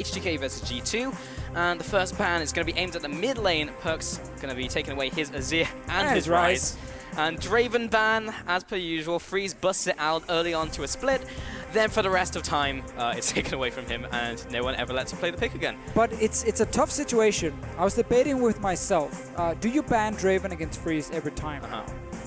H2K versus G2, and the first ban is going to be aimed at the mid lane. Perkz going to be taking away his Azir and his Rise. And Draven ban, as per usual. Freeze busts it out early on to a split. Then for the rest of time, it's taken away from him, and no one ever lets him play the pick again. But it's a tough situation. I was debating with myself, do you ban Draven against Freeze every time?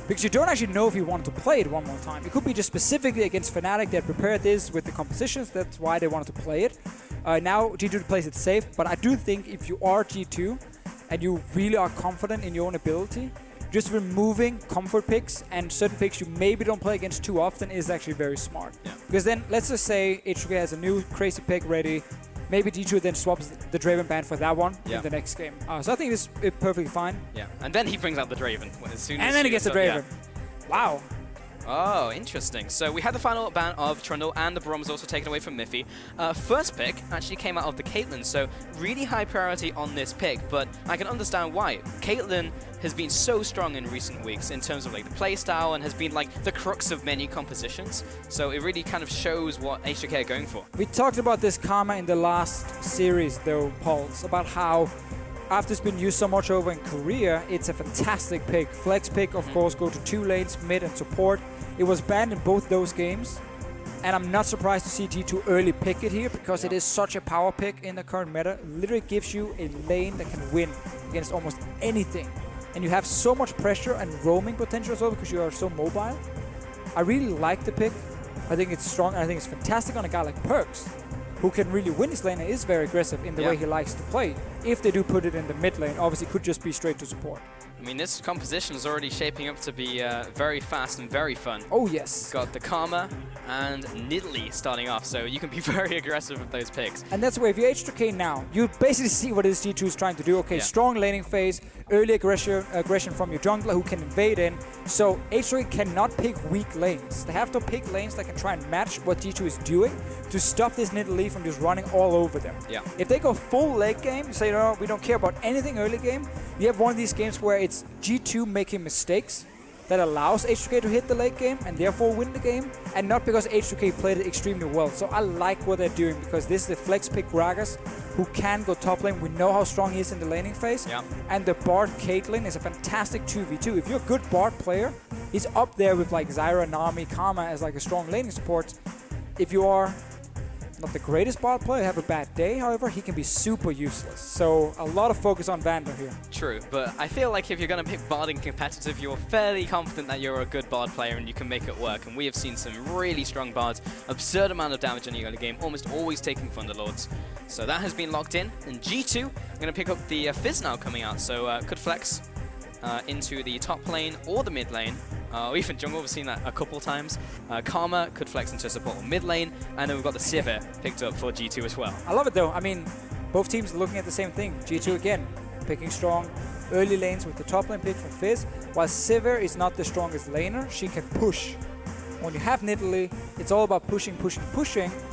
Because you don't actually know if you want to play it one more time. It could be just specifically against Fnatic. They prepared this with the compositions. That's why they wanted to play it. Now G2 plays it safe, but I do think if you are G2 and you really are confident in your own ability, just removing comfort picks and certain picks you maybe don't play against too often is actually very smart. Yeah. Because then, let's just say H2K has a new crazy pick ready. Maybe G2 then swaps the Draven ban for that one in the next game. So I think it's perfectly fine. Yeah, and then he brings out the Draven as soon as. And then he gets the Draven. Yeah. Wow. Oh, interesting. So we had the final ban of Trundle, and the Braum was also taken away from Mithy. First pick actually came out of the Caitlyn, so really high priority on this pick, but I can understand why. Caitlyn has been so strong in recent weeks in terms of like the playstyle and has been like the crux of many compositions, so it really kind of shows what H2K are going for. We talked about this karma in the last series though, Pauls, about how after it's been used so much over in Korea, it's a fantastic pick. Flex pick, of course, go to 2 lanes, mid and support. It was banned in both those games, and I'm not surprised to see G2 early pick it here because it is such a power pick in the current meta. It literally gives you a lane that can win against almost anything. And you have so much pressure and roaming potential as well because you are so mobile. I really like the pick. I think it's strong, and I think it's fantastic on a guy like Perkz, who can really win his lane and is very aggressive in the way he likes to play. If they do put it in the mid lane, obviously it could just be straight to support. I mean, this composition is already shaping up to be very fast and very fun. Oh, yes. Got the Karma and Nidalee starting off, so you can be very aggressive with those picks. And that's where if you're H2K now, you basically see what this G2 is trying to do. Okay, strong laning phase, early aggression from your jungler who can invade in. So H2K cannot pick weak lanes. They have to pick lanes that can try and match what G2 is doing to stop this Nidalee from just running all over them. Yeah. If they go full late game, say, no, we don't care about anything early game, you have one of these games where it's G2 making mistakes that allows H2K to hit the late game and therefore win the game, and not because H2K played it extremely well. So I like what they're doing because this is the flex pick Gragas who can go top lane. We know how strong he is in the laning phase. Yeah. And the Bard Caitlyn is a fantastic 2v2. If you're a good Bard player, he's up there with like Zyra, Nami, Karma as like a strong laning support. If you are not the greatest bot player, have a bad day, however, he can be super useless. So a lot of focus on Vander here. True, but I feel like if you're going to pick Bard in competitive, you're fairly confident that you're a good Bard player and you can make it work. And we have seen some really strong Bards, absurd amount of damage in the early game, almost always taking Thunderlords. So that has been locked in. And G2 are going to pick up the Fizz now coming out, so could flex into the top lane or the mid lane. Even jungle, we've seen that a couple times. Karma could flex into support or mid lane, and then we've got the Sivir picked up for G2 as well. I love it though. I mean, both teams are looking at the same thing. G2 again, picking strong early lanes with the top lane pick from Fizz, while Sivir is not the strongest laner. She can push. When you have Nidalee, it's all about pushing,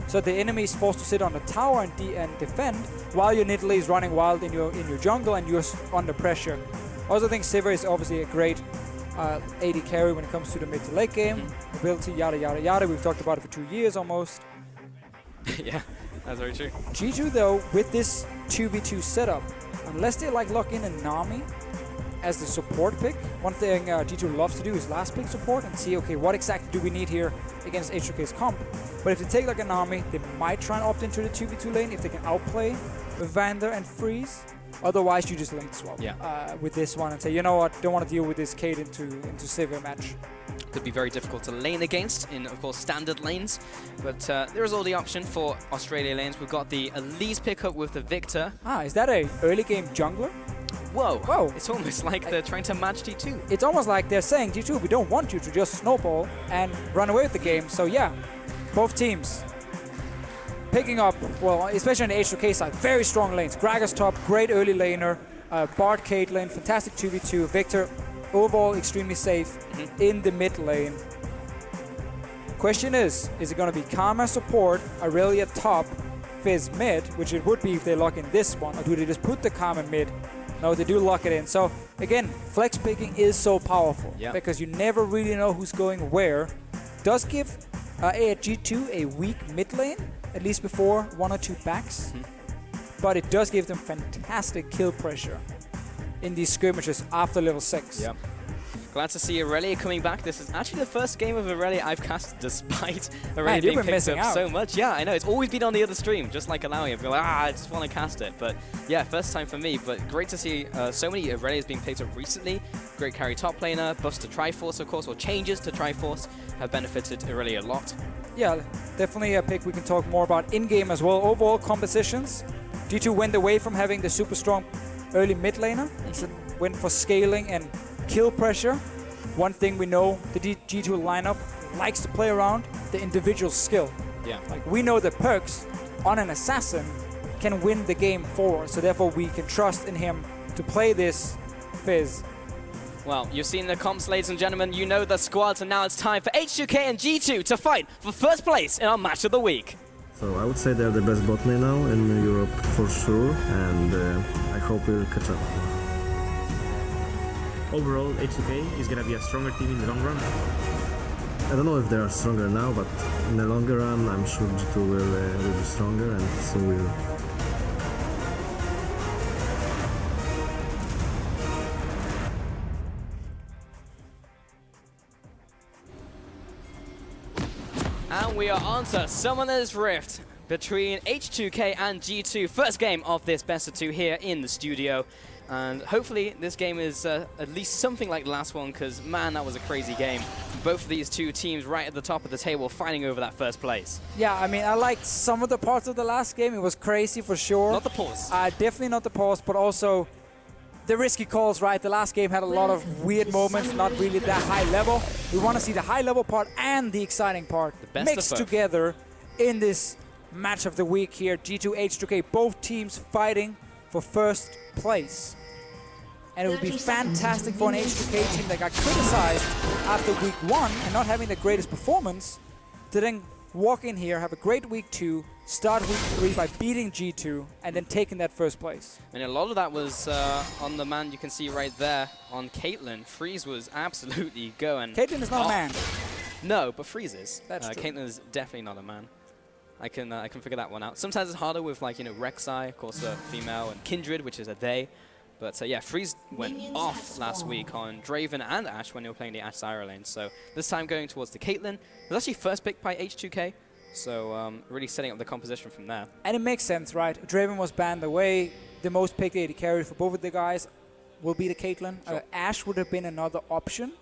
so the enemy is forced to sit on the tower and defend, while your Nidalee is running wild in your jungle and you're under pressure. I also think Sivir is obviously a great AD carry when it comes to the mid to late game. Ability, yada yada yada. We've talked about it for 2 years almost. Yeah, that's very true. G2 though, with this 2v2 setup, unless they like lock in a Nami as the support pick, one thing G2 loves to do is last pick support and see, okay, what exactly do we need here against H2K's comp. But if they take like a Nami, they might try and opt into the 2v2 lane if they can outplay Vander and Freeze. Otherwise, you just lane swap with this one and say, you know what, don't want to deal with this Kate into Sivir match. Could be very difficult to lane against in, of course, standard lanes. But there is all the option for Australia lanes. We've got the Elise pickup with the Viktor. Ah, is that a early game jungler? Whoa. Whoa. It's almost like they're trying to match G2. It's almost like they're saying, G2, we don't want you to just snowball and run away with the game. So yeah, both teams picking up, well, especially on the H2K side, very strong lanes. Gragas top, great early laner. Bard Caitlyn, fantastic 2v2. Viktor, overall extremely safe in the mid lane. Question is it going to be Karma support, Irelia top, Fizz mid, which it would be if they lock in this one, or do they just put the Karma mid? No, they do lock it in. So again, flex picking is so powerful because you never really know who's going where. Does give G2 a weak mid lane, at least before 1 or 2 backs. but it does give them fantastic kill pressure in these skirmishes after level 6. Yep. Glad to see Irelia coming back. This is actually the first game of Irelia I've cast despite Irelia being picked up so much. Yeah, I know. It's always been on the other stream, just like allowing it. I've been like, I just want to cast it. But yeah, first time for me. But great to see so many Irelias being picked up recently. Great carry top laner, buffs to Triforce, of course, or changes to Triforce have benefited Irelia a lot. Yeah, definitely a pick we can talk more about in-game as well. Overall compositions, G2 went away from having the super strong early mid laner. Instead went for scaling and kill pressure. One thing we know, the G2 lineup likes to play around the individual skill. Yeah. Like we know that Perkz on an assassin can win the game forward, so therefore we can trust in him to play this Fizz. Well, you've seen the comps, ladies and gentlemen. You know the squads, and now it's time for H2K and G2 to fight for first place in our match of the week. So I would say they're the best bot lane now in Europe for sure, and I hope we'll catch up. Overall, H2K is gonna be a stronger team in the long run. I don't know if they are stronger now, but in the longer run, I'm sure G2 will be stronger, and so will. And we are on to Summoner's Rift between H2K and G2. First game of this best of 2 here in the studio. And hopefully this game is at least something like the last one, because man, that was a crazy game. Both of these two teams right at the top of the table fighting over that first place. Yeah, I mean, I liked some of the parts of the last game. It was crazy for sure. Not the pause. Definitely not the pause, but also the risky calls, right? The last game had a lot of weird moments, not really that high level. We want to see the high level part and the exciting part mixed together in this match of the week here. G2, H2K, both teams fighting for first place. And it would be fantastic for an H2K team that got criticized after week 1 and not having the greatest performance to then walk in here, have a great week 2, start week 3 by beating G2 and then taking that first place. And a lot of that was on the man you can see right there on caitlyn. Freeze was absolutely going. Caitlyn is not a man. No, but Freeze is. That's true. Caitlyn is definitely not a man. I can figure that one out. Sometimes it's harder with, like, you know, Rek'Sai, of course, a female, and Kindred, which is a they. But yeah, Freeze went off last week on Draven and Ashe when they were playing the Ashe Zyra lane. So this time going towards the Caitlyn. It was actually first picked by H2K. So really setting up the composition from there. And it makes sense, right? Draven was banned away. The most picked AD carry for both of the guys will be the Caitlyn. Sure. Ashe would have been another option.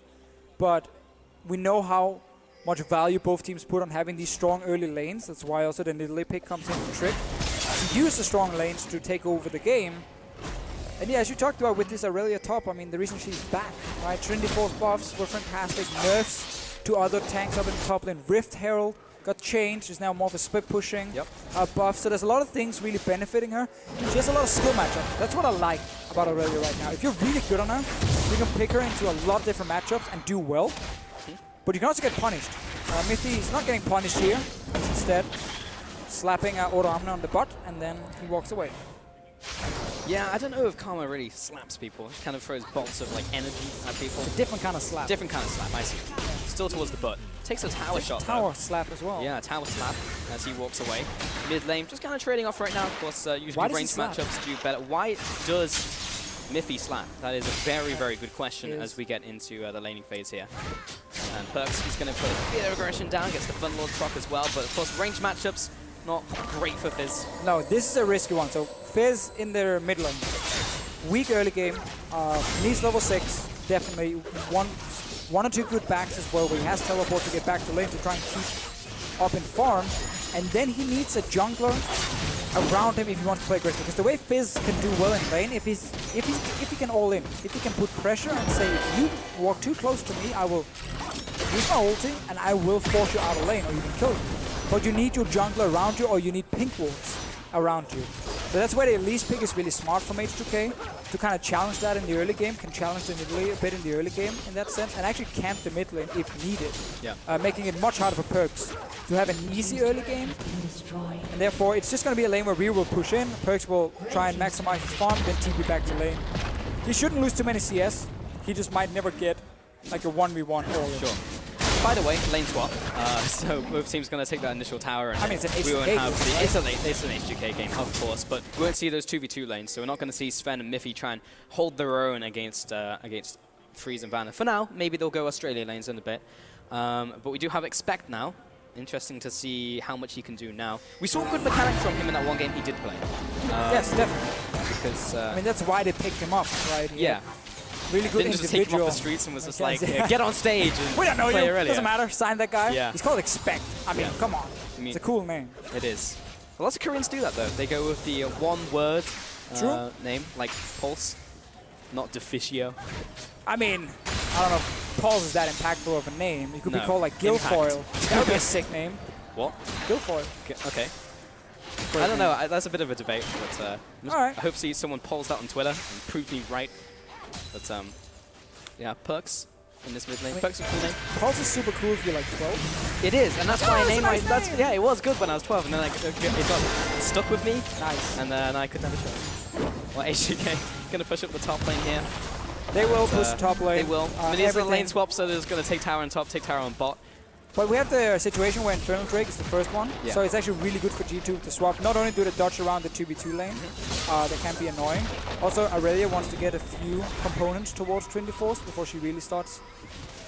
But we know how much value both teams put on having these strong early lanes. That's why also the Nidalee pick comes in for trick. To use the strong lanes to take over the game. And yeah, as you talked about with this Irelia top, I mean, the reason she's back, right? Trinity Force buffs were fantastic. Nerfs to other tanks up in the top lane. Rift Herald got changed. Is now more of a split pushing buff. So there's a lot of things really benefiting her. She has a lot of skill matchups. That's what I like about Irelia right now. If you're really good on her, you can pick her into a lot of different matchups and do well. But you can also get punished. Mithy is not getting punished here. He's instead slapping Odoamne on the butt, and then he walks away. Yeah, I don't know if Karma really slaps people. He kind of throws bolts of, like, energy at people. A different kind of slap. Different kind of slap, I see. Still towards the butt. Takes a tower shot, Tower slap as well. Yeah, tower slap as he walks away. Mid lane, just kind of trading off right now. Of course, usually range matchups do better. Why does Mithy slap? That is a very, very good question as we get into the laning phase here. And Perkz, he's going to put a bit of aggression down, gets the Fun Lord's proc as well. But of course, range matchups, not great for Fizz. No, this is a risky one. So Fizz in their mid lane. Weak early game. Needs level 6. Definitely one or two good backs as well, where he has teleport to get back to lane to try and keep up in farm. And then he needs a jungler around him if he wants to play aggressive. Because the way Fizz can do well in lane, if he can all in, if he can put pressure and say, if you walk too close to me, I will use my ulti and I will force you out of lane, or you can kill me. But you need your jungler around you, or you need pink wards around you. So that's where the Elise pick is really smart from H2K, to kind of challenge that in the early game, can challenge the Nidalee a bit in the early game in that sense, and actually camp the mid lane if needed. Yeah. Making it much harder for Perkz to have an easy early game. And therefore, it's just going to be a lane where we will push in, Perkz will try and maximize his farm, then TP back to lane. He shouldn't lose too many CS, he just might never get like a 1v1 all in. Sure. By the way, lane swap. So both teams going to take that initial tower. And I mean, it's an we won't H2K have game, it's an H2K game, of course, but we won't see those 2v2 lanes, so we're not going to see Zven and Mithy try and hold their own against Freeze and Vander. For now, maybe they'll go Australia lanes in a bit. But we do have Expect now. Interesting to see how much he can do now. We saw good mechanics from him in that one game he did play. Yes, definitely. Because I mean, that's why they picked him up, right? yeah. Really good Didn't just take him individual. off the streets and was just like, Yeah. get on stage and We don't know play you. Irelia. Doesn't matter. Sign that guy. Yeah. He's called Expect. I mean, Yeah. come on. I mean, It's a cool name. it is. Well, lots of Koreans do that, though. They go with the one-word name, like Pulse, not Deficio. I mean, I don't know if Pulse is that impactful of a name. It could be No. called like Guilfoyle. That would be a sick name. What? Guilfoyle. Okay. I don't know. That's a bit of a debate, but Alright. I hope to see someone polls that on Twitter and prove me right. But yeah, Perkz in this mid lane. Wait. Perkz is a cool name. Pulse is super cool if you're like 12. It is, and that's why I it's a named nice my. That's name. yeah, it was good when I was 12, and then it got stuck with me, Nice. and then I could never show it. Well, H2K gonna push up the top lane here. They will push the top lane. They will. I mean, it's a everything. lane swap, so they're just gonna take tower on top, take tower on bot. But we have the situation where Infernal Drake is the first one, Yeah. so it's actually really good for G2 to swap. Not only do they dodge around the 2v2 lane, that can be annoying. Also, Irelia wants to get a few components towards Trinity Force before she really starts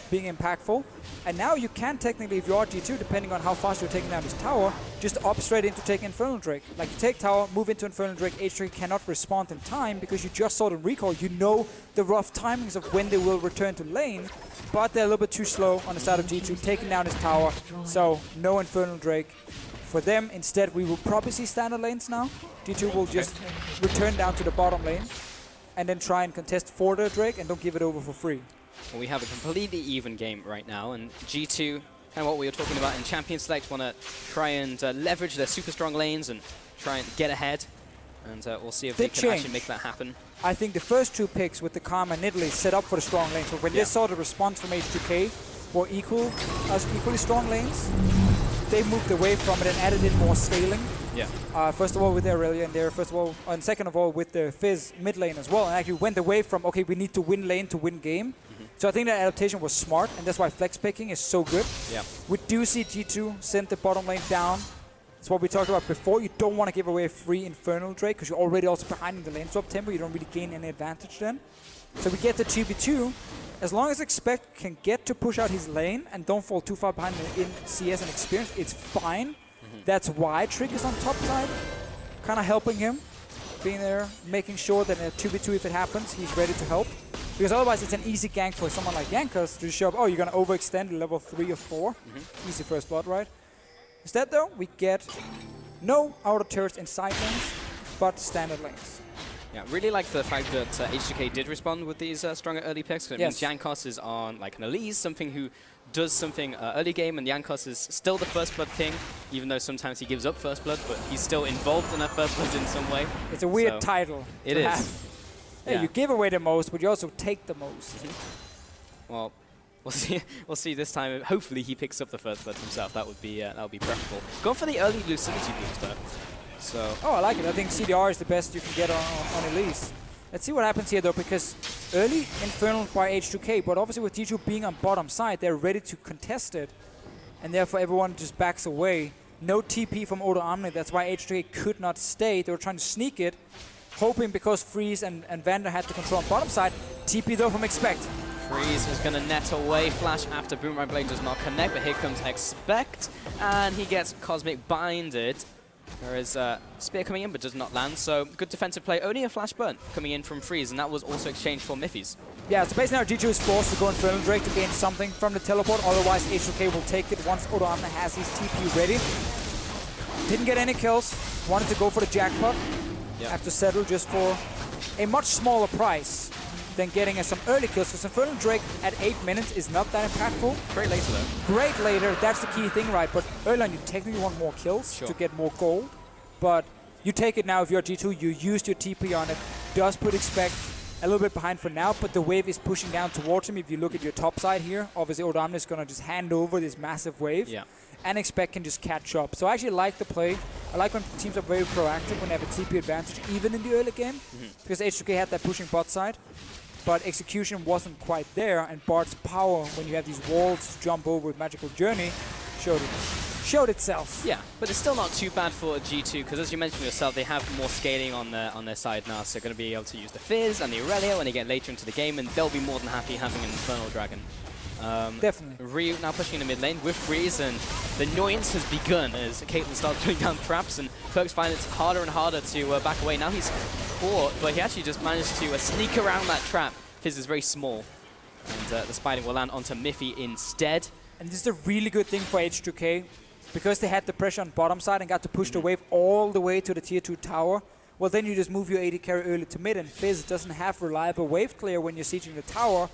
being impactful. And now you can technically, if you are G2, depending on how fast you're taking down this tower, just up straight into taking Infernal Drake. Like you take tower, move into Infernal Drake, H3 cannot respond in time because you just saw them recall. You know the rough timings of when they will return to lane, but they're a little bit too slow on the side of G2, taking down his tower. So no Infernal Drake. For them, instead, we will probably see standard lanes now. G2 will just return down to the bottom lane and then try and contest for the Drake and don't give it over for free. Well, we have a completely even game right now, and G2, kind of what we were talking about in Champion Select, want to try and leverage their super strong lanes and try and get ahead. And we'll see if they can actually make that happen. I think the first two picks with the Karma and Nidalee set up for the strong lanes. So when they saw the response from H2K were equally strong lanes, they moved away from it and added in more scaling. Yeah. First of all with the Irelia and there, and second of all with the Fizz mid lane as well, and actually went away from, okay, we need to win lane to win game. So I think that adaptation was smart, and that's why flex picking is so good. Yeah. We do see G2 send the bottom lane down. That's what we talked about before. You don't want to give away a free Infernal Drake because you're already also behind in the lane swap tempo. You don't really gain any advantage then. So we get the 2v2. As long as Expect can get to push out his lane and don't fall too far behind in CS and experience, it's fine. That's why Trick is on top side, kind of helping him, being there, making sure that in a 2v2, if it happens, he's ready to help. Because otherwise it's an easy gank for someone like Jankos to show up, oh, you're going to overextend level 3 or 4. Easy first blood, right? Instead though, we get no outer turrets in side lanes, but standard lanes. Yeah, really like the fact that H2K did respond with these stronger early picks. It means Jankos is on like an Elise, something who does something early game, and Jankos is still the first blood king, even though sometimes he gives up first blood, but he's still involved in that first blood in some way. It's a weird title. It to is. have. Hey, you give away the most, but you also take the most. Well, we'll see. We'll see this time. Hopefully, he picks up the first blood himself. That would be preferable. Going for the early lucidity boost though. So. Oh, I like it. I think CDR is the best you can get on Elise. Let's see what happens here though, because early Infernal by H2K, but obviously with G2 being on bottom side, they're ready to contest it, and therefore everyone just backs away. No TP from Odoamne. That's why H2K could not stay. They were trying to sneak it, hoping because Freeze and Vander had to control on bottom side. TP though from Expect. Freeze is going to net away. Flash after Boomerang Blade does not connect, but here comes Expect, and he gets Cosmic Binded. There is Spear coming in, but does not land, so good defensive play. Only a Flash Burn coming in from Freeze, and that was also exchanged for Mithy's. Yeah, so basically now G2 is forced to go Infernal Drake to gain something from the teleport, otherwise H2K will take it once Odoamne has his TP ready. Didn't get any kills, wanted to go for the jackpot. Have to settle just for a much smaller price than getting some early kills, because Infernal Drake at 8 minutes is not that impactful. Great later though. Great later, that's the key thing, right? But early on you technically want more kills to get more gold, but you take it now if you're G2, you used your TP on it, does put Expect a little bit behind for now, but the wave is pushing down towards him. If you look at your top side here, obviously Odoamne is going to just hand over this massive wave, and Expect can just catch up. So I actually like the play. I like when teams are very proactive when they have a TP advantage, even in the early game, because H2K had that pushing bot side. but execution wasn't quite there, and Bard's power, when you have these walls to jump over with Magical Journey, showed itself. Yeah, but it's still not too bad for G2, because as you mentioned yourself, they have more scaling on their side now, so they're going to be able to use the Fizz and the Irelia when they get later into the game, and they'll be more than happy having an Infernal Dragon. Definitely. Ryu now pushing in the mid lane with Freeze, and the annoyance has begun as caitlyn starts putting down traps, and Perkz finds it harder and harder to back away. Now he's caught, but he actually just managed to sneak around that trap. Fizz is very small, and the spider will land onto Mithy instead. And this is a really good thing for H2K, because they had the pressure on bottom side and got to push the wave all the way to the tier 2 tower. Well, then you just move your AD carry early to mid, and Fizz doesn't have reliable wave clear when you're sieging the tower.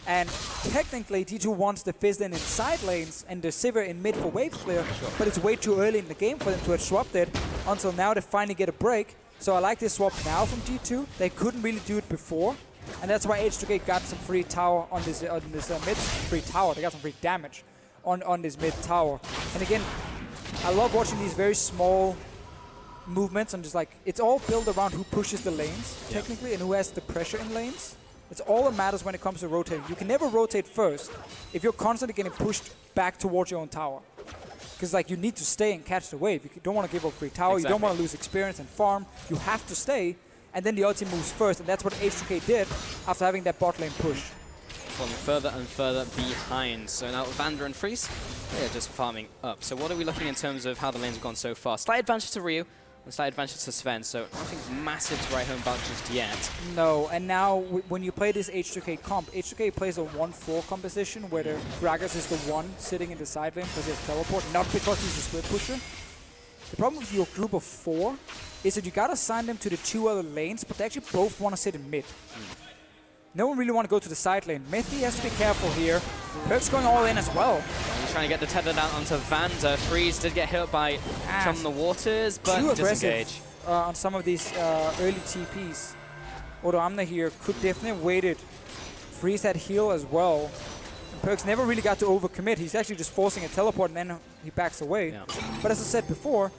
And technically, D2 wants the Fizz then in side lanes and the Sivir in mid for wave clear, but it's way too early in the game for them to have swapped it until now they finally get a break. So I like this swap now from D2. They couldn't really do it before, and that's why H2K got some free tower on this mid. Free tower, they got some free damage on this mid tower. And again, I love watching these very small movements, and just like, it's all built around who pushes the lanes, technically, and who has the pressure in lanes. It's all that matters when it comes to rotating. You can never rotate first if you're constantly getting pushed back towards your own tower. Because like, you need to stay and catch the wave. You don't want to give up free tower. You don't want to lose experience and farm. You have to stay, and then the ulti moves first, and that's what H2K did after having that bot lane push. Falling further and further behind. So now Vander and Freeze, they're just farming up. So what are we looking in terms of how the lanes have gone so far? Slight advantage to Ryu, and slight advantage to Zven, so nothing massive to write home about just yet. No, and now when you play this H2K comp, H2K plays a 1-4 composition where the Gragas is the one sitting in the side lane because he has teleport, not because he's a split pusher. The problem with your group of 4 is that you gotta assign them to the 2 other lanes, but they actually both want to sit in mid. No one really want to go to the side lane. Mithy has to be careful here. Perkz going all in as well. He's trying to get the tether down onto Vander. Freeze did get hit by from the waters, but too disengage. Aggressive on some of these early TPs. Odoamne here could definitely have waited. Freeze had heal as well. And Perkz never really got to overcommit. He's actually just forcing a teleport, and then he backs away. Yeah. But as I said before,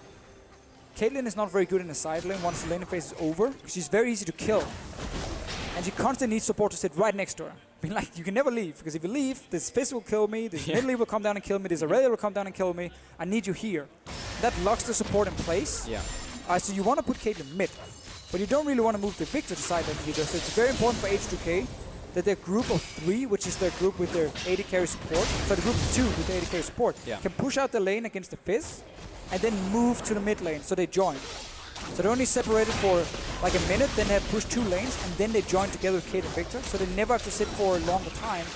caitlyn is not very good in the side lane once the laning phase is over, because she's very easy to kill. And she constantly needs support to sit right next to her. Being like, you can never leave, because if you leave, this Fizz will kill me, this Nidalee will come down and kill me, this Irelia will come down and kill me. I need you here. That locks the support in place. Yeah. So you want to put caitlyn mid, but you don't really want to move the Viktor to side lane either. So it's very important for H2K that their group of 3, which is their group with their AD carry support, so the group of 2 with the AD carry support, can push out the lane against the Fizz, and then move to the mid lane, so they join. So they're only separated for like a minute, then they have pushed 2 lanes, and then they join together with Caitlyn and Viktor, so they never have to sit for a longer time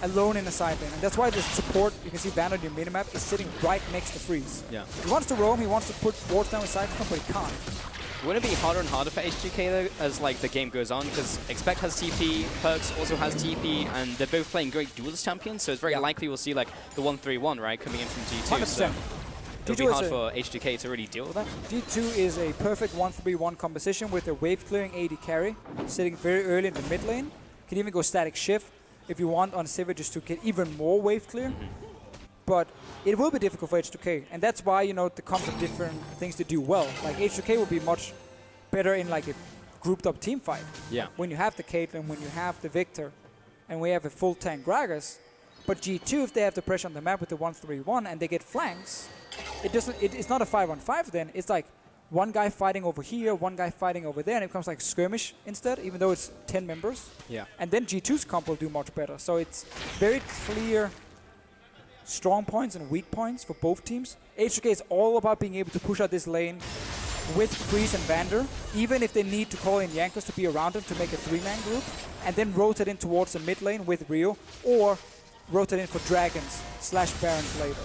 alone in the side lane. And that's why the support, you can see Vander on your minimap, is sitting right next to Freeze. Yeah. He wants to roam, he wants to put wards down with side stun, but he can't. Wouldn't it be harder and harder for H2K though, as like the game goes on? Because Expect has TP, Perkz also has TP, and they're both playing great duelist champions, so it's very likely we'll see like the 1-3-1, right, coming in from G2. 100%. So it'll be hard for H2K to really deal with that. D2 is a perfect 1-3-1 composition with a wave clearing AD carry, sitting very early in the mid lane. Can even go static shift if you want on Sivir just to get even more wave clear. But it will be difficult for H2K, and that's why, you know, there comes some different things to do well. Like H2K will be much better in like a grouped up team fight. Yeah. When you have the Caitlyn, when you have the Viktor, and we have a full tank Gragas. But G2, if they have the pressure on the map with the 1-3-1 and they get flanks, it's not a 5-on-5 then. It's like one guy fighting over here, one guy fighting over there, and it becomes like skirmish instead, even though it's 10 members. Yeah. And then G2's comp will do much better. So it's very clear strong points and weak points for both teams. H2K is all about being able to push out this lane with Freeze and Vander, even if they need to call in Jankos to be around them to make a 3-man group, and then rotate in towards the mid lane with Ryu, or rotate in for Dragons / Barons later.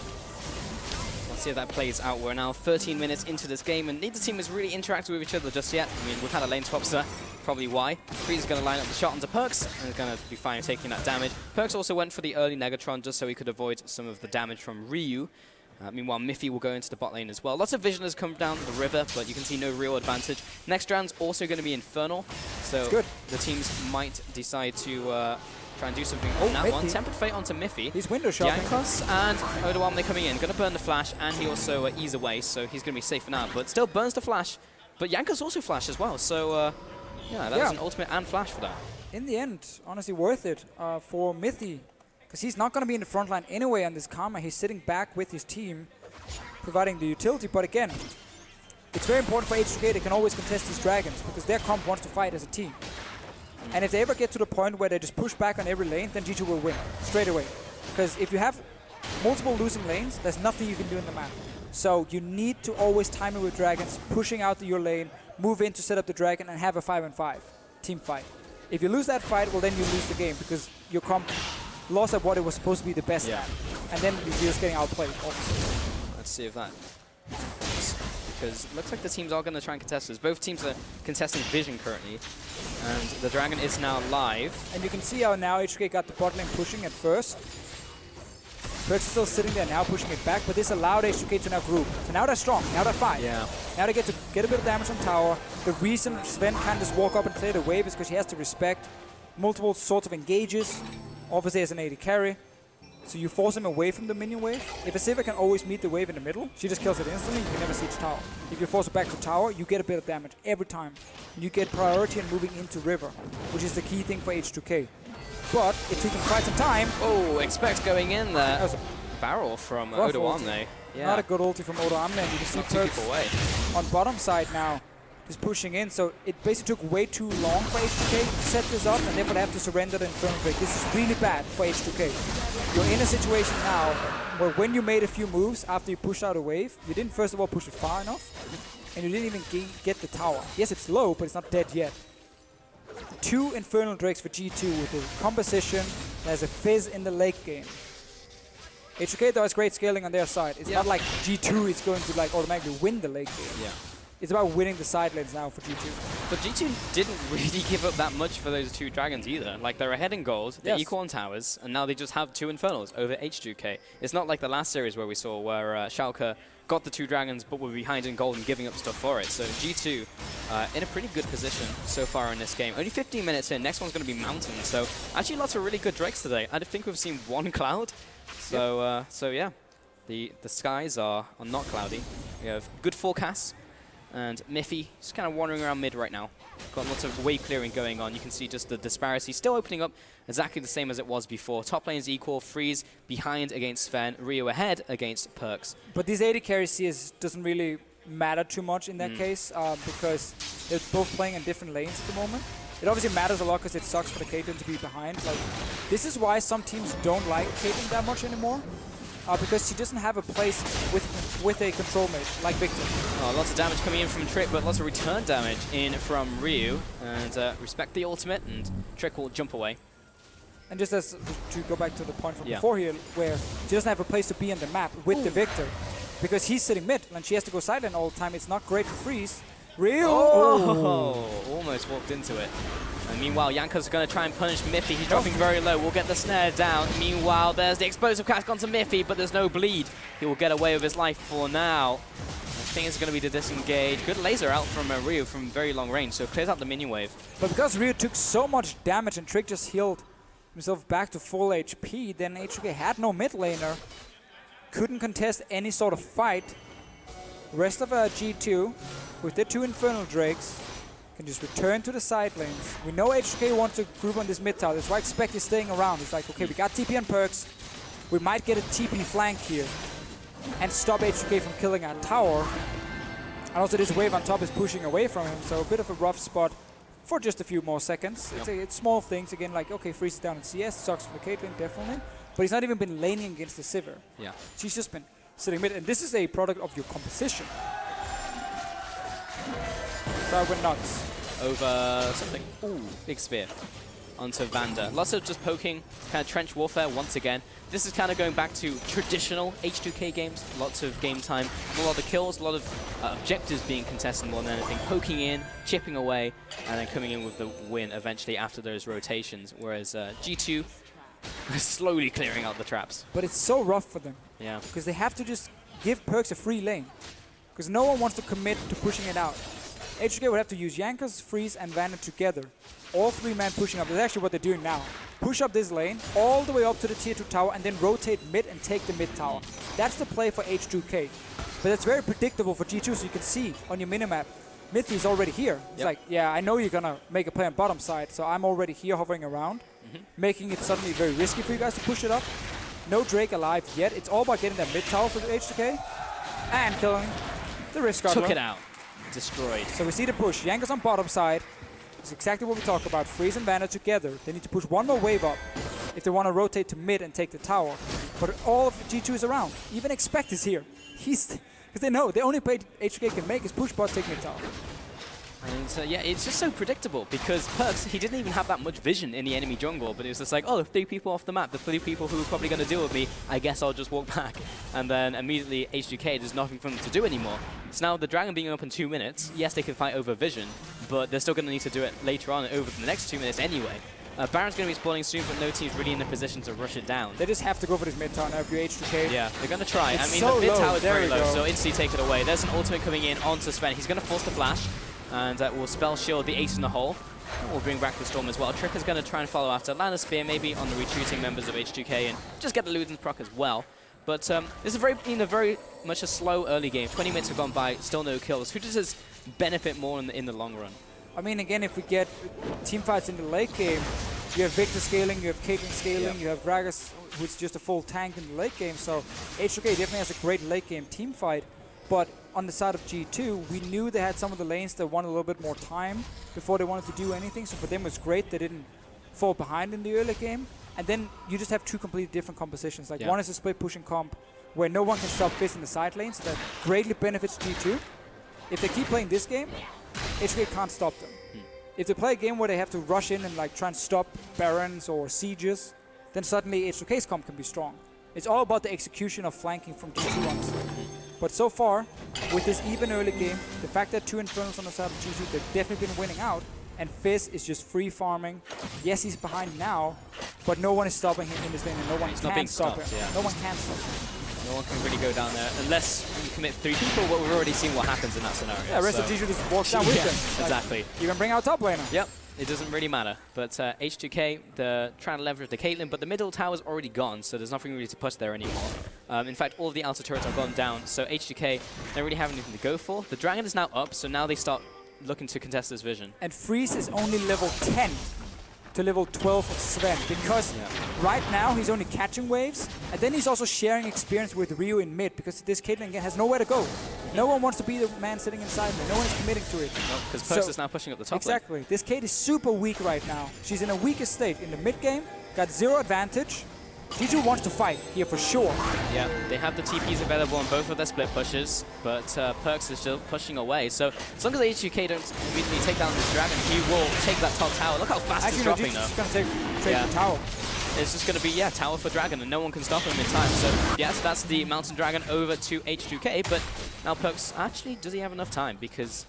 Let's see if that plays out. We're now 13 minutes into this game, and neither team has really interacted with each other just yet. I mean, we've had a lane swap, so probably why. Freeze is going to line up the shot onto Perkz, and is going to be fine taking that damage. Perkz also went for the early Negatron just so he could avoid some of the damage from Ryu. Meanwhile, Mithy will go into the bot lane as well. Lots of vision has come down the river, but you can see no real advantage. Next round's also going to be Infernal, so the teams might decide to try and do something on that one. Tempered Fate onto Mithy. He's window shopping. Jankos and Odoamne coming in. Going to burn the flash, and he also ease away, so he's going to be safe for now. But still burns the flash. But Jankos also flash as well, so Yeah, that was an ultimate and flash for that. In the end, honestly worth it for Mithy. Because he's not going to be in the front line anyway on this Karma. He's sitting back with his team, providing the utility. But again, it's very important for H2K. They can always contest these dragons because their comp wants to fight as a team. And if they ever get to the point where they just push back on every lane, then G2 will win straight away. Because if you have multiple losing lanes, there's nothing you can do in the map. So you need to always time it with dragons, pushing out your lane, move in to set up the dragon, and have a 5-on-5 team fight. If you lose that fight, well, then you lose the game because your comp lost at what it was supposed to be the best at. And then you're just getting outplayed, obviously. Let's see if that... Because it looks like the teams are going to try and contest this. Both teams are contesting Vision currently. And the dragon is now live. And you can see how now H2K got the bot lane pushing at first. Perkz is still sitting there now pushing it back, but this allowed H2K to now group. So now they're strong, now they're 5. Yeah. Now they get to get a bit of damage on tower. The reason Zven can't just walk up and clear the wave is because he has to respect multiple sorts of engages, obviously as an AD carry. So you force him away from the minion wave. If a Sivir can always meet the wave in the middle, she just kills it instantly, you can never siege tower. If you force it back to tower, you get a bit of damage every time. You get priority in moving into river, which is the key thing for H2K. But it took them quite some time. Oh, expect going in there. That was a barrel from Odoamne. Yeah. Not a good ulti from Odoamne, and you can see Perkz on bottom side now is pushing in. So it basically took way too long for H2K to set this up, and therefore they have to surrender the Infernal Drake. This is really bad for H2K. You're in a situation now where when you made a few moves after you pushed out a wave, you didn't first of all push it far enough, and you didn't even get the tower. Yes, it's low, but it's not dead yet. 2 Infernal Drakes for G2 with the composition. There's a Fizz in the late game. H2K though has great scaling on their side. It's not like G2 is going to like automatically win the late game. Yeah. It's about winning the side lanes now for G2. But G2 didn't really give up that much for those 2 dragons either. Like, they're ahead in gold, they're equal on towers, and now they just have 2 Infernals over H2K. It's not like the last series where we saw where Schalke got the 2 dragons but were behind in gold and giving up stuff for it. So G2 in a pretty good position so far in this game. Only 15 minutes in, next one's going to be Mountain. So actually lots of really good drakes today. I think we've seen 1 cloud. So so yeah, the skies are not cloudy. We have good forecasts. And Mithy just kind of wandering around mid right now. Got lots of wave clearing going on. You can see just the disparity still opening up exactly the same as it was before. Top lane is equal. Freeze behind against Zven. Ryu ahead against Perkz. But this AD carry CS doesn't really matter too much in that case because they're both playing in different lanes at the moment. It obviously matters a lot because it sucks for the Caitlyn to be behind. Like, this is why some teams don't like Caitlyn that much anymore. Because she doesn't have a place with a control mage like Viktor. Oh, lots of damage coming in from Trick, but lots of return damage in from Ryu. And respect the ultimate, and Trick will jump away. And just as to go back to the point from before here, where she doesn't have a place to be on the map with the Viktor, because he's sitting mid and she has to go sideline all the time. It's not great for Freeze. Ryu! Oh, almost walked into it. And meanwhile, Jankos is going to try and punish Mithy. He's dropping very low. We'll get the snare down. Meanwhile, there's the explosive cast onto Mithy, but there's no bleed. He will get away with his life for now. I think it's going to be the disengage. Good laser out from Ryu from very long range, so clears out the minion wave. But because Ryu took so much damage and Trick just healed himself back to full HP, then H2K had no mid laner. Couldn't contest any sort of fight. Rest of G2, with their 2 Infernal Drakes, can just return to the side lanes. We know H2K wants to group on this mid tower. That's why Expect is staying around. It's like, okay, we got TP on Perkz. We might get a TP flank here and stop H2K from killing our tower. And also this wave on top is pushing away from him, so a bit of a rough spot for just a few more seconds. It's small things. Again, like, okay, Freeze is down in CS. Sucks for the Caitlyn, definitely. But he's not even been laning against the Sivir. Yeah. She's just been sitting mid. And this is a product of your composition. Crowd went nuts. Over something. Ooh, big spear onto Vander. Lots of just poking, kind of trench warfare once again. This is kind of going back to traditional H2K games. Lots of game time, a lot of kills, a lot of objectives being contested more than anything. Poking in, chipping away, and then coming in with the win eventually after those rotations. Whereas G2 is slowly clearing out the traps. But it's so rough for them. Yeah. Because they have to just give Perkz a free lane. Because no one wants to commit to pushing it out. H2K would have to use Jankos, Freeze, and Vander together. All 3 men pushing up. That's actually what they're doing now. Push up this lane, all the way up to the tier 2 tower, and then rotate mid and take the mid tower. That's the play for H2K. But it's very predictable for G2, so you can see on your minimap Mithy is already here. It's like, yeah, I know you're going to make a play on bottom side, so I'm already here hovering around, making it suddenly very risky for you guys to push it up. No Drake alive yet. It's all about getting that mid tower for the H2K and killing the Rift Guard. Took it out. Destroyed. So we see the push. Jankos on bottom side. It's exactly what we talk about. Freeze and Vander together. They need to push one more wave up if they want to rotate to mid and take the tower. But all of G2 is around. Even Expect is here. Because they know the only play H2K can make is push bot, take mid tower. And yeah, it's just so predictable because Perkz, he didn't even have that much vision in the enemy jungle, but it was just like, oh, 3 people off the map, the 3 people who are probably going to deal with me, I guess I'll just walk back. And then immediately H2K, there's nothing for them to do anymore. So now the Dragon being up in 2 minutes, yes, they can fight over vision, but they're still going to need to do it later on over the next 2 minutes anyway. Baron's going to be spawning soon, but no team's really in a position to rush it down. They just have to go for this mid tower now if you're H2K. Yeah, they're going to try. It's I mean, so the mid low. tower is There very we low, go. so instantly take it away. There's an ultimate coming in onto Zven. He's going to force the flash, and will spell shield the ace in the hole. We'll bring back the storm as well. Tricker's going to try and follow after. Land a spear maybe on the retreating members of H2K and just get the Luden's proc as well. But this is very much a slow early game. 20 minutes have gone by, still no kills. Who does this benefit more in the long run? I mean, again, if we get team fights in the late game, you have Viktor scaling, you have caitlyn scaling, you have Gragas, who's just a full tank in the late game. So H2K definitely has a great late game team fight. But on the side of G2, we knew they had some of the lanes that wanted a little bit more time before they wanted to do anything. So for them, it was great they didn't fall behind in the early game. And then you just have 2 completely different compositions. Like one is a split pushing comp where no one can stop Fizz in the side lane, so that greatly benefits G2. If they keep playing this game, H2K can't stop them. If they play a game where they have to rush in and like try and stop Barons or Sieges, then suddenly H2K's comp can be strong. It's all about the execution of flanking from G2, honestly. But so far, with this even early game, the fact that 2 Infernals on the side of G2, they've definitely been winning out, and Fizz is just free farming. Yes, he's behind now, but no one is stopping him in this lane, and no one can stop him. Yeah. No one can stop him. No one can really go down there unless you commit 3 people, but we've already seen what happens in that scenario. Yeah, the rest of G2 just walks down with them. Exactly. Like, you can bring out top laner. Yep. It doesn't really matter. But H2K, they're trying to leverage the caitlyn, but the middle tower's already gone, so there's nothing really to push there anymore. In fact, all of the outer turrets are gone down, so H2K don't really have anything to go for. The dragon is now up, so now they start looking to contest this vision. And Freeze is only level 10 to level 12 of Zven, because right now he's only catching waves, and then he's also sharing experience with Ryu in mid, because this caitlyn has nowhere to go. No one wants to be the man sitting inside me. No one is committing to it. Because Perkz is now pushing up the top Exactly. lane. This Kate is super weak right now. She's in a weakest state. In the mid game, got 0 advantage. G2 wants to fight here for sure. Yeah, they have the TPs available on both of their split pushes, but Perkz is still pushing away. So as long as H2K don't immediately take down this dragon, he will take that top tower. Look how fast he's dropping though. Actually, no, G2's going to take the tower. It's just going to be, tower for dragon, and no one can stop him in time. So yes, that's the mountain dragon over to H2K, but now Perkz, actually, does he have enough time? Because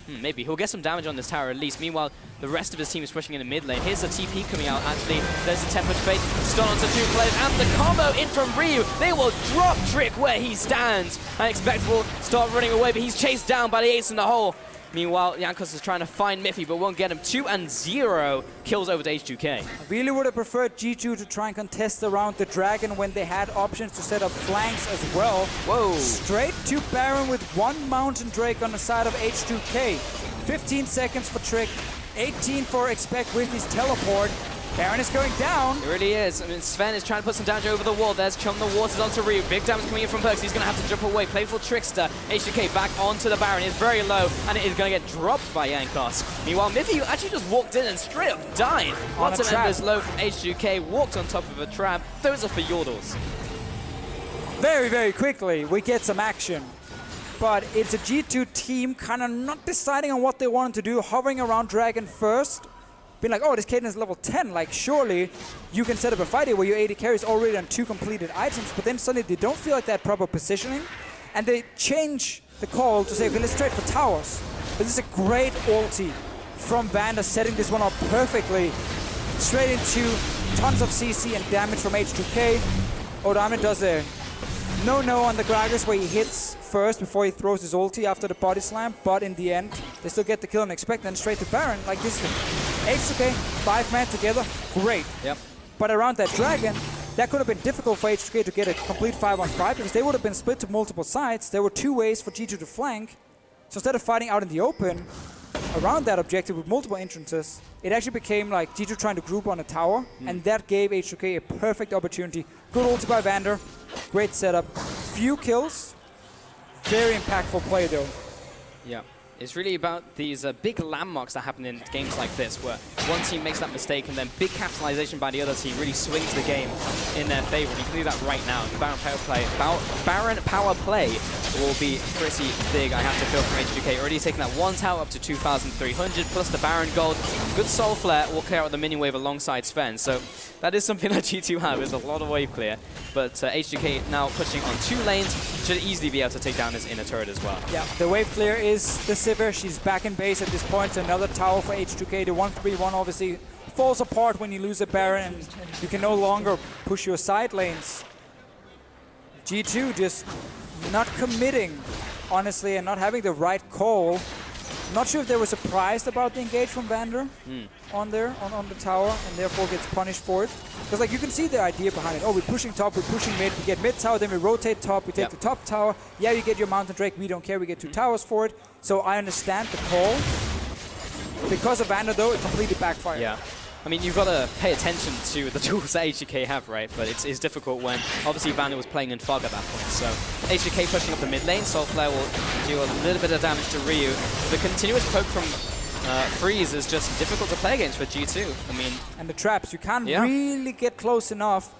maybe he'll get some damage on this tower at least. Meanwhile, the rest of his team is pushing in the mid lane. Here's the TP coming out. Actually, there's the Tempered Fate. Stun onto 2 players, and the combo in from Ryu. They will drop Trick where he stands. And Expect will start running away, but he's chased down by the ace in the hole. Meanwhile, Jankos is trying to find Mithy, but won't get him. 2 and 0 kills over to H2K. I really would have preferred G2 to try and contest around the dragon when they had options to set up flanks as well. Whoa. Straight to Baron with 1 Mountain Drake on the side of H2K. 15 seconds for Trick, 18 for Expect with his teleport. Baron is going down. It really is. I mean, Zven is trying to put some damage over the wall. There's Chum the Waters onto Ryu. Big damage coming in from Perkz. He's going to have to jump away. Playful Trickster. H2K back onto the Baron. It's very low, and it is going to get dropped by Jankos. Meanwhile, Mithy actually just walked in and straight up died. Lots of members low from H2K. Walked on top of a trap. Those are for Yordles. Very, very quickly, we get some action. But it's a G2 team kind of not deciding on what they wanted to do, hovering around Dragon first. Being like, oh, this caitlyn is level 10. Like, surely you can set up a fight here where your AD carry is already on 2 completed items, but then suddenly they don't feel like that proper positioning, and they change the call to say, okay, let's trade for towers. But this is a great ulti from Vander, setting this one up perfectly. Straight into tons of CC and damage from H2K. Odoamne does a no on the Gragas where he hits first before he throws his ulti after the body slam, but in the end, they still get the kill and Expect, and straight to Baron. Like, this is H2K, 5-man together, great. Yep. But around that dragon, that could have been difficult for H2K to get a complete 5-on-5 because they would have been split to multiple sides. There were 2 ways for G2 to flank, So instead of fighting out in the open around that objective with multiple entrances, it actually became like G2 trying to group on a tower, and that gave H2K a perfect opportunity. Good ulti by Vander, great setup, few kills, very impactful play though. Yeah. It's really about these big landmarks that happen in games like this, where one team makes that mistake and then big capitalization by the other team really swings the game in their favor. And you can do that right now. The Baron power play will be pretty big, I have to feel, from H2K. Already taking that one tower up to 2,300, plus the Baron gold. Good Soul Flare will clear out the minion wave alongside Zven. So that is something that G2 have, is a lot of wave clear. But H2K now pushing on 2 lanes, should easily be able to take down this inner turret as well. Yeah, the wave clear is the Sivir. She's back in base at this point. So another tower for H2K. The 1-3-1 obviously falls apart when you lose a Baron and you can no longer push your side lanes. G2 just not committing, honestly, and not having the right call. Not sure if they were surprised about the engage from Vander on the tower, and therefore gets punished for it. Because like you can see the idea behind it. Oh, we're pushing top, we're pushing mid, we get mid tower, then we rotate top, we take the top tower. Yeah, you get your Mountain Drake, we don't care, we get 2 towers for it. So I understand the call. Because of Vander though, it completely backfired. Yeah. I mean, you've got to pay attention to the tools that H2K have, right? But it's difficult when, obviously, Vander was playing in fog at that point. So H2K pushing up the mid lane. Soul Flare will do a little bit of damage to Ryu. The continuous poke from Freeze is just difficult to play against for G2. I mean... And the traps, you can't really get close enough.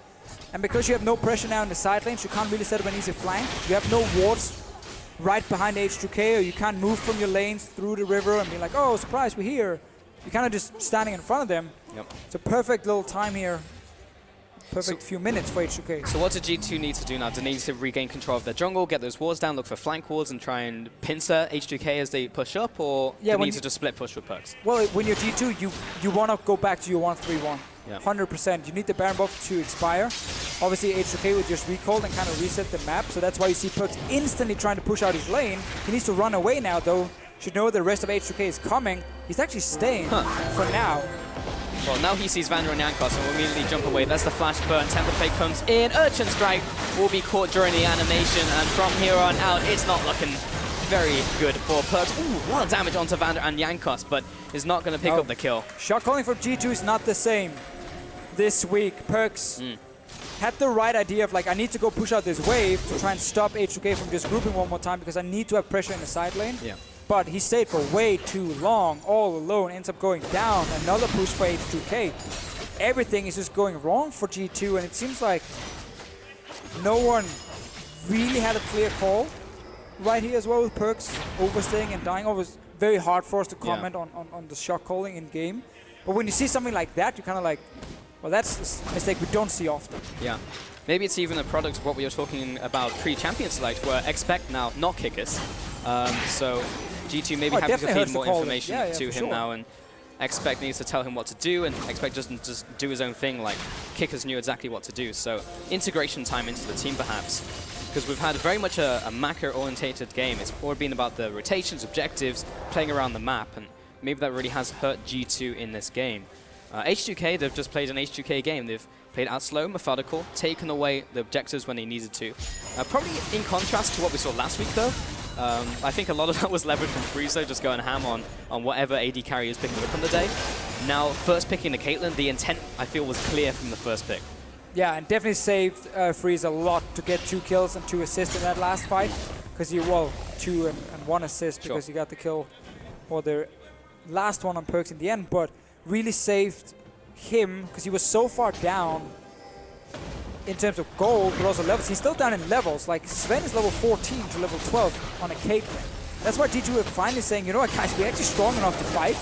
And because you have no pressure now in the side lanes, you can't really set up an easy flank. You have no wards right behind H2K, or you can't move from your lanes through the river and be like, oh, surprise, we're here. You're kind of just standing in front of them. Yep. It's a perfect little time here. Perfect few minutes for H2K. So what do G2 need to do now? Do they need to regain control of their jungle, get those wards down, look for flank wards, and try and pincer H2K as they push up, or do they need to just split push with Perkz? Well, when you're G2, you want to go back to your 1-3-1. Yeah. 100%. You need the Baron buff to expire. Obviously, H2K would just recall and kind of reset the map, so that's why you see Perkz instantly trying to push out his lane. He needs to run away now, though. Should know the rest of H2K is coming. He's actually staying for now. Well, now he sees Vander and Jankos and will immediately jump away. That's the flash burn. Temper Fake comes in. Urchin Strike will be caught during the animation, and from here on out, it's not looking very good for Perkz. Ooh, a lot of damage onto Vander and Jankos, but is not going to pick up the kill. Shot calling for G2 is not the same this week. Perkz had the right idea of like, I need to go push out this wave to try and stop H2K from just grouping one more time because I need to have pressure in the side lane. Yeah. But he stayed for way too long, all alone, ends up going down. Another push for H2K. Everything is just going wrong for G2, and it seems like no one really had a clear call right here as well with Perkz overstaying and dying. It was very hard for us to comment on the shot calling in game. But when you see something like that, you're kind of like, well, that's a mistake we don't see often. Yeah. Maybe it's even a product of what we were talking about pre-champion select, where expect now not kickers. So G2 maybe having to feed more information to him now, and expect needs to tell him what to do, and expect doesn't just do his own thing like kickers knew exactly what to do. So integration time into the team perhaps, because we've had very much a macro-orientated game. It's all been about the rotations, objectives, playing around the map, and maybe that really has hurt G2 in this game. H2K, they've just played an H2K game. They've played out slow, methodical, taken away the objectives when they needed to. Probably in contrast to what we saw last week though. I think a lot of that was leveraged from Freeze though, just going ham on whatever AD carry is picking up on the day. Now, first picking the caitlyn, the intent I feel was clear from the first pick. Yeah, and definitely saved Freeze a lot to get 2 kills and 2 assists in that last fight. Because he, well, 2 and 1 assist because he got the kill, or the last one on Perkz in the end, but really saved him because he was so far down in terms of gold, but also levels. He's still down in levels. Like, Zven is level 14 to level 12 on a caitlyn. That's why G2 are finally saying, you know what, guys, we're actually strong enough to fight.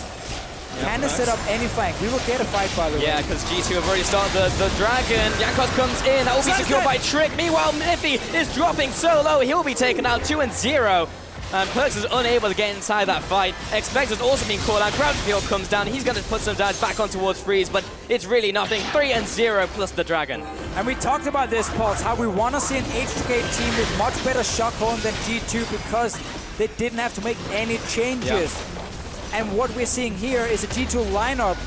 Can they set up any flank? We will get a fight, by the way. Yeah, because G2 have already started the dragon. Jankos comes in. That will be secured by Trick. Meanwhile, Mithy is dropping so low. He'll be taken out 2-0. And Perkz is unable to get inside that fight. Expect has also been called out. Groundfield comes down. He's going to put some damage back on towards Freeze, but it's really nothing. 3-0 plus the dragon. And we talked about this, Pulse, how we want to see an H2K team with much better shot calling than G2 because they didn't have to make any changes. Yeah. And what we're seeing here is a G2 lineup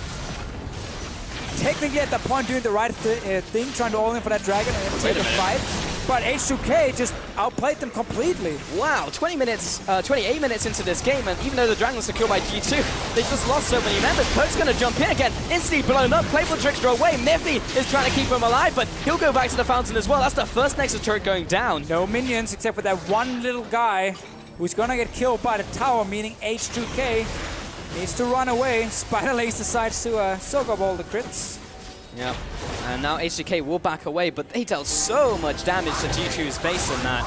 technically at that point doing the right thing, trying to all in for that dragon and then take a fight. but H2K just outplayed them completely. Wow, 28 minutes into this game, and even though the Dragon was secured by G2, they just lost so many members. Perkz going to jump in again, instantly blown up, playful trickster away. Mithy is trying to keep him alive, but he'll go back to the fountain as well. That's the first Nexus turret going down. No minions except for that one little guy who's gonna get killed by the tower, meaning H2K needs to run away. Spider-Legs decides to soak up all the crits. Yeah, and now H2K will back away, but they dealt so much damage to G2's base in that.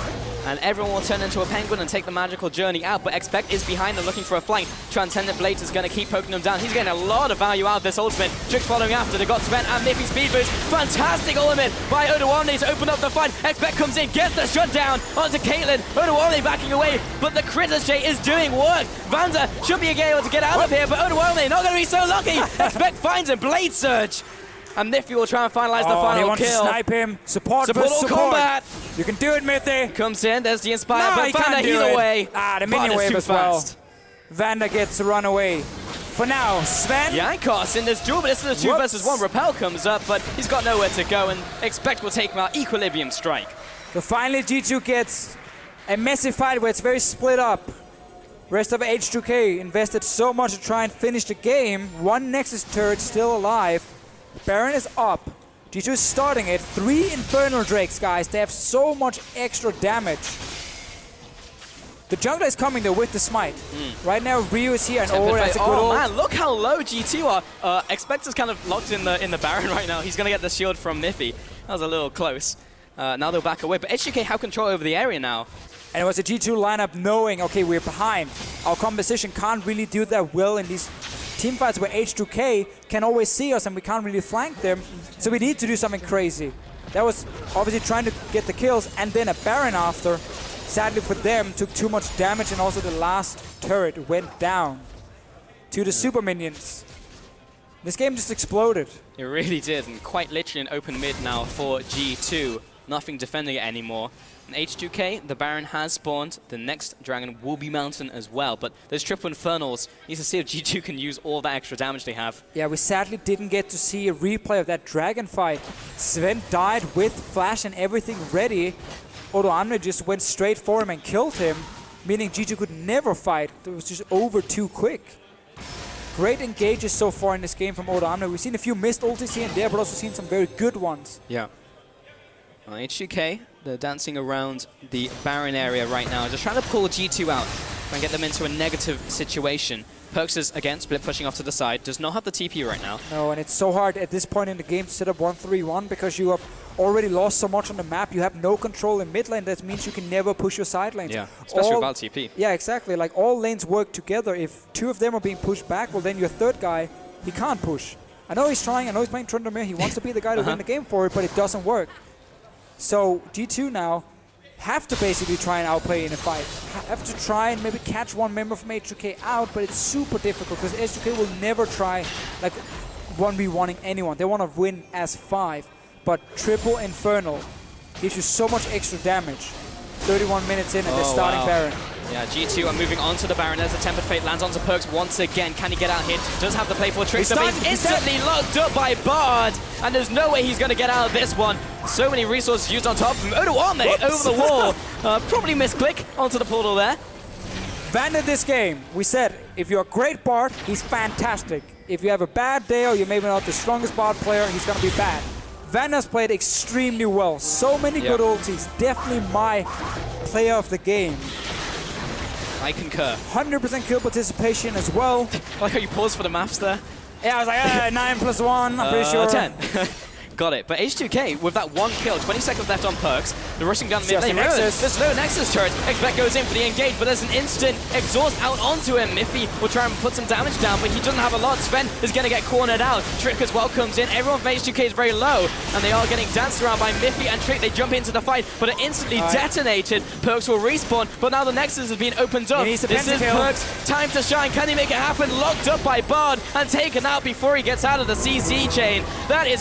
And everyone will turn into a penguin and take the magical journey out, but Expect is behind them looking for a flank. Transcendent Blades is going to keep poking them down. He's getting a lot of value out of this ultimate. Trick following after. They got Zven and Mithy speed boost. Fantastic ultimate by Odoamne to open up the fight. Expect comes in, gets the shut down onto caitlyn. Odoamne backing away, but the Critter is doing work. Vander should be able to get out of here, but Odoamne not going to be so lucky. Expect finds a Blade Surge. And Mithy will try and finalize the final he wants kill. To snipe him. Support all combat. You can do it, Mithy. Comes in, there's the Inspire, No, but Vander either way. The minion wave as well. Vander gets to run away. For now, Zven. Jankos in this duel, but this is a 2 versus 1. Repel comes up, but he's got nowhere to go, and Expect will take him out. Equilibrium strike. So finally, G2 gets a messy fight where it's very split up. Rest of H2K invested so much to try and finish the game. One Nexus turret still alive. Baron is up. G2 is starting it. 3 Infernal Drakes, guys. They have so much extra damage. The jungler is coming though with the smite. Right now, Ryu is here and that's a good ult. Man, look how low G2 are. Expect is kind of locked in the Baron right now. He's going to get the shield from Mithy. That was a little close. Now they'll back away, but H2K have control over the area now. And it was a G2 lineup knowing, okay, we're behind. Our composition can't really do that well in these team fights where H2K can always see us and we can't really flank them. So we need to do something crazy. That was obviously trying to get the kills and then a Baron after. Sadly for them, took too much damage and also the last turret went down to the super minions. This game just exploded. It really did, and quite literally an open mid now for G2. Nothing defending it anymore. And H2K, the Baron has spawned. The next Dragon will be Mountain as well. But those triple Infernals, need to see if G2 can use all that extra damage they have. Yeah, we sadly didn't get to see a replay of that Dragon fight. Zven died with flash and everything ready. Odoamne just went straight for him and killed him, meaning G2 could never fight. It was just over too quick. Great engages so far in this game from Odoamne. We've seen a few missed ultis here and there, but also seen some very good ones. Yeah. H2K, they're dancing around the Baron area right now, just trying to pull G2 out and get them into a negative situation. Perkz is, again, split pushing off to the side, does not have the TP right now. No, and it's so hard at this point in the game to set up 1-3-1 because you have already lost so much on the map. You have no control in mid lane. That means you can never push your side lanes. Yeah, especially without TP. Yeah, exactly. Like, all lanes work together. If 2 of them are being pushed back, well, then your third guy, he can't push. I know he's trying. I know he's playing Tryndamere. He wants to be the guy to win the game for it, but it doesn't work. So G2 now have to basically try and outplay in a fight. Have to try and maybe catch one member from H2K out, but it's super difficult because H2K will never try like 1v1ing anyone. They want to win as 5, but triple Infernal gives you so much extra damage. 31 minutes in and they're starting Baron. Yeah, G2 are moving on to the Baron as the Tempered Fate lands onto Perkz once again. Can he get out here? Does have the playful trick. He's instantly locked up by Bard, and there's no way he's going to get out of this one. So many resources used on top of him. Odoamne over the wall. Probably misclick onto the portal there. Vander this game, we said, if you're a great Bard, he's fantastic. If you have a bad day or you're maybe not the strongest Bard player, he's going to be bad. Vander's played extremely well. So many good ultis. Definitely my player of the game. I concur. 100% kill participation as well. I like how you paused for the maths there. Yeah, I was like, 9 + 1, I'm pretty sure. 10. Got it. But H2K, with that 1 kill, 20 seconds left on Perkz, the rushing down mid lane. There's no Nexus turret. Expect goes in for the engage, but there's an instant exhaust out onto him. Mithy will try and put some damage down, but he doesn't have a lot. Zven is going to get cornered out. Trick as well comes in. Everyone from H2K is very low, and they are getting danced around by Mithy and Trick. They jump into the fight, but it instantly detonated. Perkz will respawn, but now the Nexus has been opened up. This is Perkz' time to shine. Can he make it happen? Locked up by Bard and taken out before he gets out of the CC chain. That is